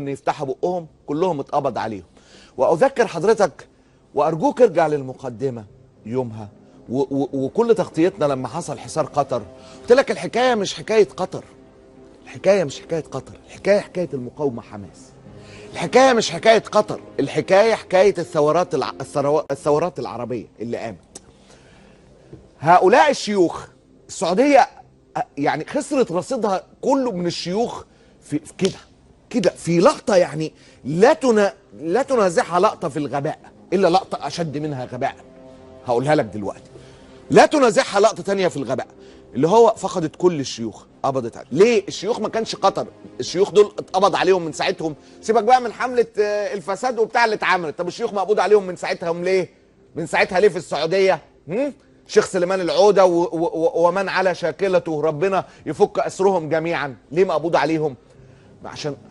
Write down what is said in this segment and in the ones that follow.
ان يفتحوا بقهم كلهم اتقبض عليهم. واذكر حضرتك وارجوك ارجع للمقدمه يومها وكل تغطيتنا لما حصل حصار قطر، قلت لك الحكايه مش حكايه قطر، الحكايه مش حكايه قطر، الحكايه حكايه المقاومه حماس، الحكايه مش حكايه قطر، الحكايه حكايه الثورات العربيه اللي قامت. هؤلاء الشيوخ السعوديه يعني خسرت رصيدها كله من الشيوخ في كده في لقطه، يعني لا تنازعها لقطه في الغباء الا لقطه اشد منها غباء. هقولها لك دلوقتي. لا تنازعها لقطه تانية في الغباء، اللي هو فقدت كل الشيوخ، قبضت عليه. ليه؟ الشيوخ ما كانش قطر، الشيوخ دول اتقبض عليهم من ساعتهم. سيبك بقى من حمله الفساد وبتاع اللي اتعملت، طب الشيوخ مقبوض عليهم من ساعتها ليه؟ من ساعتها ليه في السعوديه؟ شيخ سليمان العوده ومن على شاكلته ربنا يفك اسرهم جميعا، ليه مقبوض عليهم؟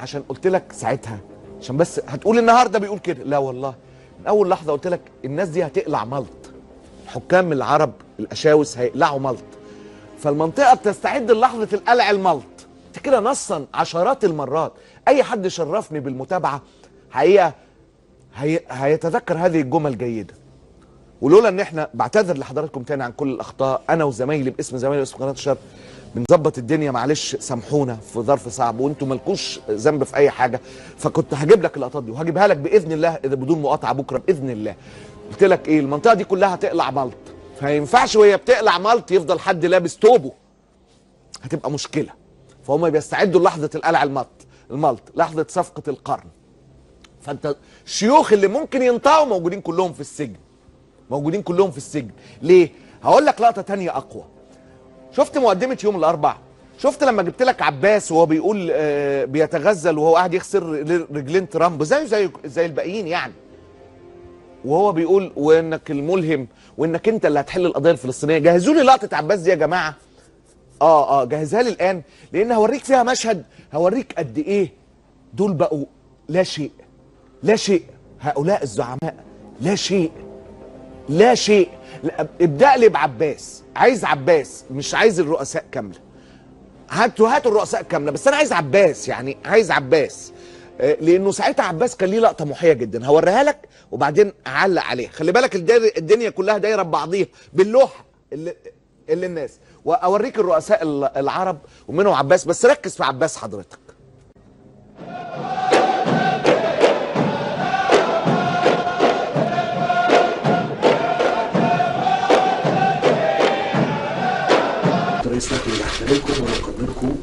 عشان قلت لك ساعتها، عشان بس هتقول النهارده بيقول كده، لا والله من اول لحظه قلت لك الناس دي هتقلع ملط، الحكام العرب الاشاوس هيقلعوا ملط، فالمنطقه بتستعد للحظه القلع الملط. انت كده نصا عشرات المرات اي حد شرفني بالمتابعه حقيقه هيتذكر هذه الجمل جيدا. ولولا ان احنا بعتذر لحضراتكم تاني عن كل الاخطاء، انا وزمايلي باسم زمايلي باسم قناه الشرق بنظبط الدنيا، معلش سامحونا في ظرف صعب وانتم مالكوش ذنب في اي حاجه، فكنت هجيب لك اللقطات دي وهجيبها لك باذن الله اذا بدون مقاطعه بكره باذن الله. قلت لك ايه؟ المنطقه دي كلها هتقلع ملط، فما ينفعش وهي بتقلع ملط يفضل حد لابس توبه، هتبقى مشكله. فهم بيستعدوا للحظه القلع الملط، لحظه صفقه القرن. فانت الشيوخ اللي ممكن ينطقوا موجودين كلهم في السجن، موجودين كلهم في السجن. ليه؟ هقول لك لقطه تانية اقوى. شفت مقدمه يوم الاربعاء؟ شفت لما جبت لك عباس وهو بيقول بيتغزل وهو قاعد يخسر رجلين ترامب زي الباقيين يعني، وهو بيقول وانك الملهم وانك انت اللي هتحل القضيه الفلسطينيه. جهزوا لي لقطه عباس دي يا جماعه. جهزها لي الان، لان هوريك فيها مشهد، هوريك قد ايه دول بقوا لا شيء، لا شيء. هؤلاء الزعماء لا شيء، لا شيء. ابدأ لي بعباس، عايز عباس مش عايز الرؤساء كامله. هاتوا الرؤساء كامله، بس انا عايز عباس، يعني عايز عباس، لانه ساعتها عباس كان ليه لقطه محيه جدا هوريها لك وبعدين اعلق عليها. خلي بالك الدنيا كلها دايره ببعضيها باللوحه اللي الناس، واوريك الرؤساء العرب ومنهم عباس، بس ركز في عباس حضرتك. رئيس لكم يحترمكم ويقدركم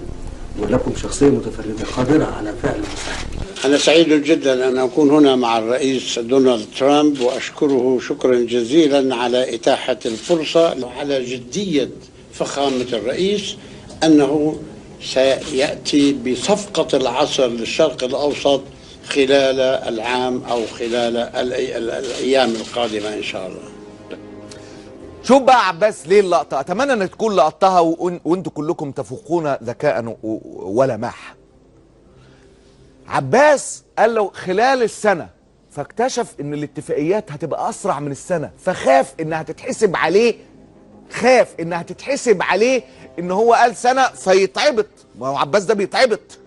ولكم شخصية متفردة قادرة على فعل المساعدة. أنا سعيد جدا أن أكون هنا مع الرئيس دونالد ترامب، وأشكره شكرا جزيلا على إتاحة الفرصة وعلى جدية فخامة الرئيس أنه سيأتي بصفقة العصر للشرق الأوسط خلال العام أو خلال الأيام القادمة إن شاء الله. شوف بقى عباس ليه اللقطه، اتمنى ان تكون لقطتها وانتم كلكم تفوقون ذكاء ولماح. عباس قال له خلال السنه، فاكتشف ان الاتفاقيات هتبقى اسرع من السنه، فخاف انها تتحسب عليه، خاف انها تتحسب عليه ان هو قال سنه فيتعبط. ما هو عباس ده بيتعبط